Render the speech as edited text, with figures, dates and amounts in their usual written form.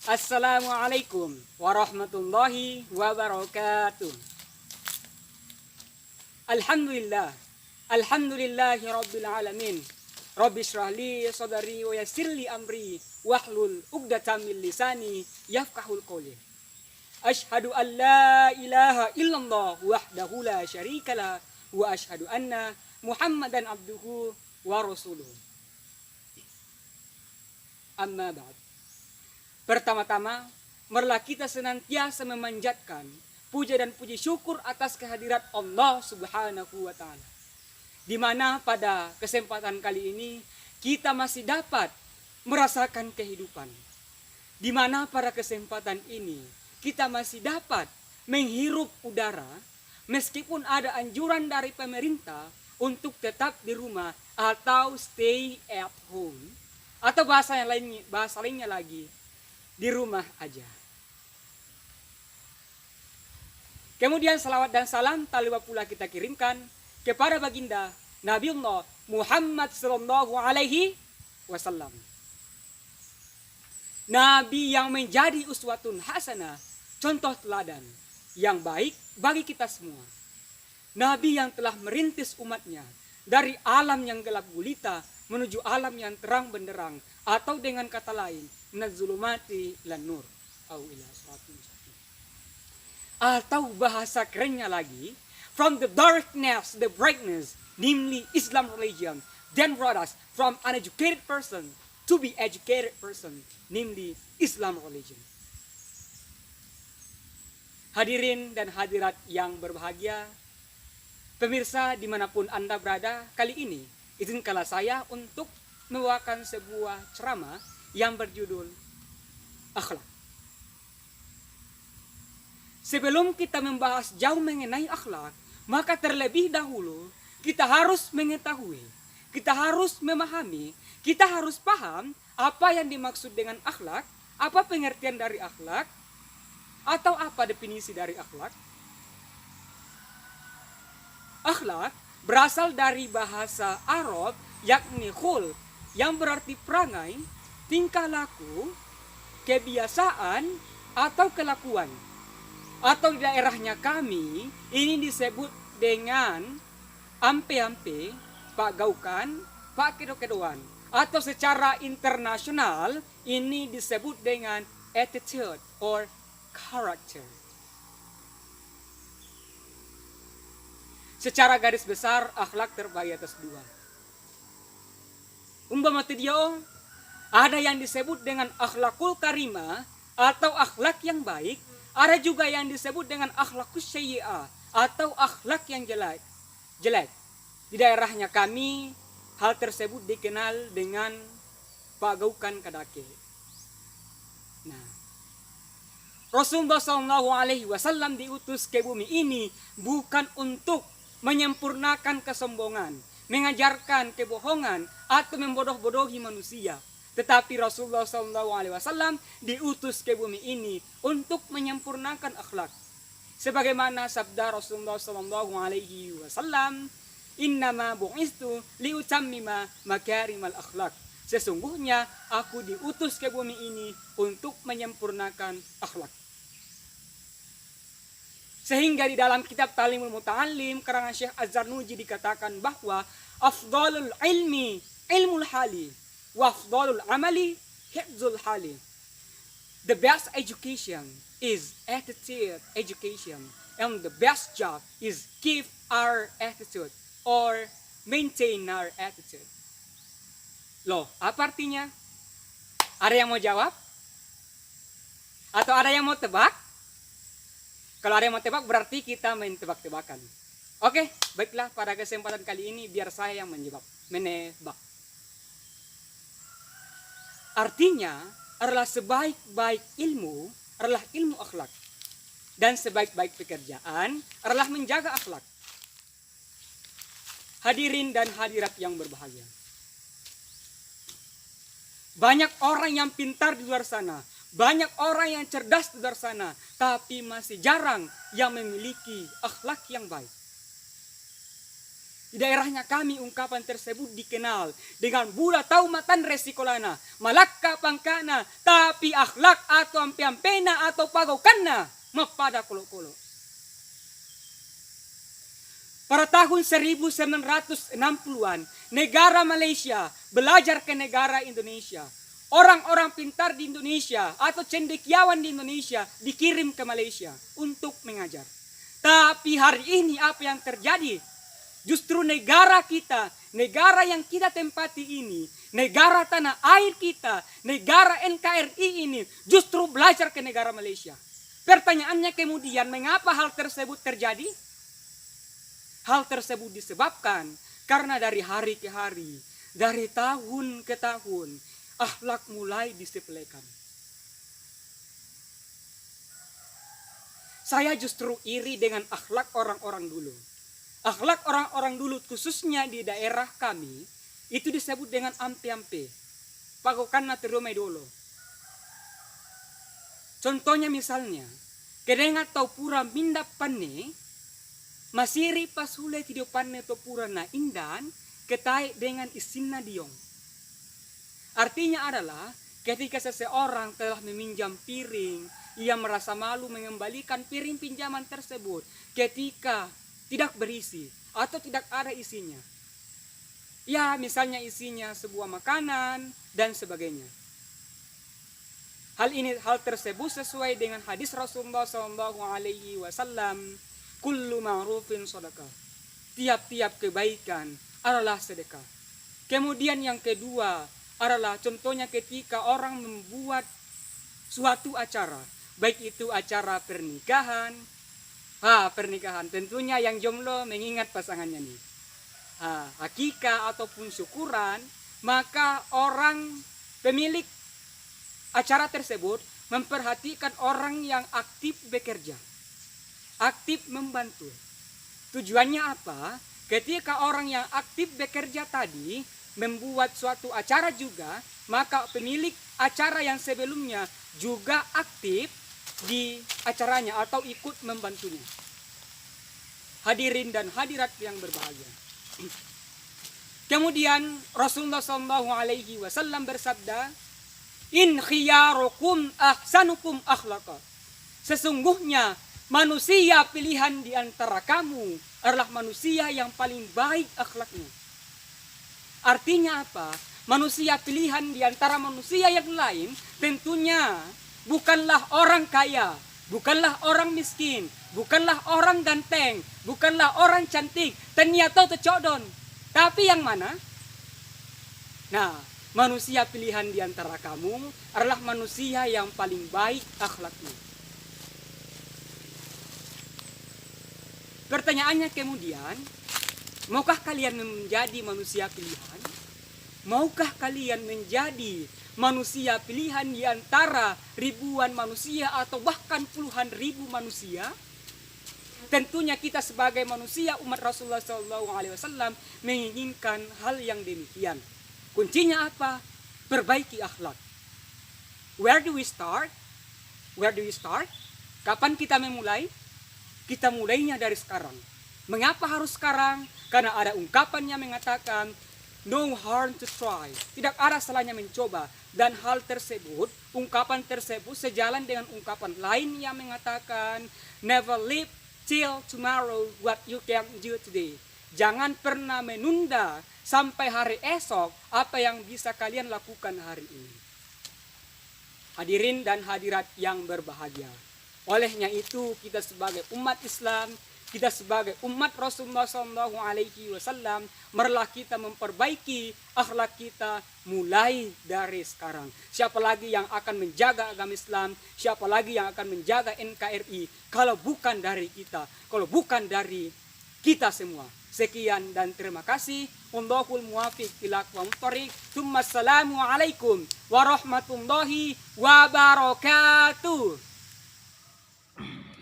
Assalamualaikum warahmatullahi wabarakatuh. Alhamdulillah. Alhamdulillahi rabbil alamin. Rabbi shrah li sadri wa yassir li amri wahlul 'uqdatam min lisani yafqahul qawli. Asyhadu an la ilaha illallah wahdahu la syarikalah wa asyhadu anna Muhammadan abduhu wa rasuluh. Amma ba'd. Pertama-tama, marilah kita senantiasa memanjatkan puja dan puji syukur atas kehadirat Allah Subhanahu wa Ta'ala, di mana pada kesempatan kali ini kita masih dapat merasakan kehidupan, di mana pada kesempatan ini kita masih dapat menghirup udara meskipun ada anjuran dari pemerintah untuk tetap di rumah atau stay at home, atau bahasa lainnya lagi, di rumah aja. Kemudian salawat dan salam tak lupa pula kita kirimkan kepada baginda Nabiullah Muhammad sallallahu alaihi wasallam, Nabi yang menjadi uswatun hasanah, contoh teladan yang baik bagi kita semua. Nabi yang telah merintis umatnya dari alam yang gelap gulita menuju alam yang terang benderang, atau dengan kata lain, nazulumati lan nur, atau bahasa kerennya lagi, from the darkness the brightness, namely Islam religion, then brought us from uneducated person to be educated person, namely Islam religion. Hadirin dan hadirat yang berbahagia, pemirsa dimanapun Anda berada, kali ini izinkanlah saya untuk membawakan sebuah ceramah yang berjudul akhlak. Sebelum kita membahas jauh mengenai akhlak, maka terlebih dahulu kita harus mengetahui, kita harus memahami, kita harus paham apa yang dimaksud dengan akhlak, apa pengertian dari akhlak, atau apa definisi dari akhlak. Akhlak berasal dari bahasa Arab yakni khul, yang berarti perangai, tingkah laku, kebiasaan, atau kelakuan. Atau di daerahnya kami, ini disebut dengan ampe-ampe, pak gaukan, pak kedo-kedoan. Atau secara internasional, ini disebut dengan attitude or character. Secara garis besar, akhlak terbagi atas dua. Umpama dia ada yang disebut dengan akhlakul karimah atau akhlak yang baik, ada juga yang disebut dengan akhlakus sayyi'ah atau akhlak yang jelek. Di daerahnya kami, hal tersebut dikenal dengan pagaukan kadake. Nah, Rasulullah SAW diutus ke bumi ini bukan untuk menyempurnakan kesombongan, mengajarkan kebohongan, atau membodoh-bodohi manusia. Tetapi Rasulullah SAW diutus ke bumi ini untuk menyempurnakan akhlak. Sebagaimana sabda Rasulullah SAW, innama bu'istu liutammima makarimal akhlak. Sesungguhnya aku diutus ke bumi ini untuk menyempurnakan akhlak. Sehingga di dalam kitab Ta'limul Muta'allim karangan Syekh Az-Zarnuji dikatakan bahwa afdalul ilmi ilmul hali wa afdalul amali hifzul hali. The best education is attitude education, and the best job is keep our attitude or maintain our attitude. Loh, apa artinya? Ada yang mau jawab? Atau ada yang mau tebak? Kalau ada yang mau tebak berarti kita main tebak-tebakan. Oke, baiklah, pada kesempatan kali ini biar saya yang menebak. Artinya adalah sebaik-baik ilmu adalah ilmu akhlak, dan sebaik-baik pekerjaan adalah menjaga akhlak. Hadirin dan hadirat yang berbahagia, banyak orang yang pintar di luar sana, banyak orang yang cerdas di luar sana, tapi masih jarang yang memiliki akhlak yang baik. Di daerahnya kami ungkapan tersebut dikenal dengan bula taumatan resikolana, malakka pangkana, tapi akhlak atau ampe-ampena atau pagaukanna mapada kolo-kolo. Pada tahun 1960-an, negara Malaysia belajar ke negara Indonesia. Orang-orang pintar di Indonesia atau cendekiawan di Indonesia dikirim ke Malaysia untuk mengajar. Tapi hari ini apa yang terjadi? Justru negara kita, negara yang kita tempati ini, negara tanah air kita, negara NKRI ini justru belajar ke negara Malaysia. Pertanyaannya kemudian, mengapa hal tersebut terjadi? Hal tersebut disebabkan karena dari hari ke hari, dari tahun ke tahun, akhlak mulai disepelekan. Saya justru iri dengan akhlak orang-orang dulu. Akhlak orang-orang dulu khususnya di daerah kami itu disebut dengan ampe-ampe. Pagokan na terumay dolo. Contohnya misalnya, kedengat tau pura minda pane, masiri pasule tidio pane tau pura na indan, ketai dengan isinna diong. Artinya adalah ketika seseorang telah meminjam piring, ia merasa malu mengembalikan piring pinjaman tersebut ketika tidak berisi atau tidak ada isinya. Ya, misalnya isinya sebuah makanan dan sebagainya. Hal tersebut sesuai dengan hadis Rasulullah SAW. Kullu ma'rufin sedekah. Tiap-tiap kebaikan adalah sedekah. Kemudian yang kedua adalah contohnya ketika orang membuat suatu acara, baik itu acara pernikahan. Pernikahan tentunya yang jomblo mengingat pasangannya nih. Akikah ataupun syukuran, maka orang pemilik acara tersebut memperhatikan orang yang aktif bekerja, aktif membantu. Tujuannya apa? Ketika orang yang aktif bekerja tadi membuat suatu acara juga, maka pemilik acara yang sebelumnya juga aktif di acaranya atau ikut membantunya. Hadirin dan hadirat yang berbahagia. Kemudian Rasulullah SAW bersabda, In khiyarukum ahsanukum akhlaqa. Sesungguhnya manusia pilihan di antara kamu adalah manusia yang paling baik akhlaknya. Artinya apa? Manusia pilihan di antara manusia yang lain tentunya bukanlah orang kaya, bukanlah orang miskin, bukanlah orang ganteng, bukanlah orang cantik, ternyata tercodon. Tapi yang mana? Nah, manusia pilihan di antara kamu adalah manusia yang paling baik akhlaknya. Pertanyaannya kemudian, maukah kalian menjadi manusia pilihan? Maukah kalian menjadi manusia pilihan di antara ribuan manusia atau bahkan puluhan ribu manusia? Tentunya kita sebagai manusia umat Rasulullah SAW menginginkan hal yang demikian. Kuncinya apa? Perbaiki akhlak. Where do we start? Where do we start? Kapan kita memulai? Kita mulainya dari sekarang. Mengapa harus sekarang? Karena ada ungkapan yang mengatakan no harm to try. Tidak ada salahnya mencoba. Dan hal tersebut, ungkapan tersebut sejalan dengan ungkapan lain yang mengatakan never live till tomorrow what you can do today. Jangan pernah menunda sampai hari esok apa yang bisa kalian lakukan hari ini. Hadirin dan hadirat yang berbahagia. Olehnya itu kita sebagai umat Islam, kita sebagai umat Rasulullah SAW, marilah kita memperbaiki akhlak kita mulai dari sekarang. Siapa lagi yang akan menjaga agama Islam? Siapa lagi yang akan menjaga NKRI? Kalau bukan dari kita, kalau bukan dari kita semua. Sekian dan terima kasih. Wallahul muwafiq ila aqwamit thoriq. Assalamualaikum warahmatullahi wabarakatuh.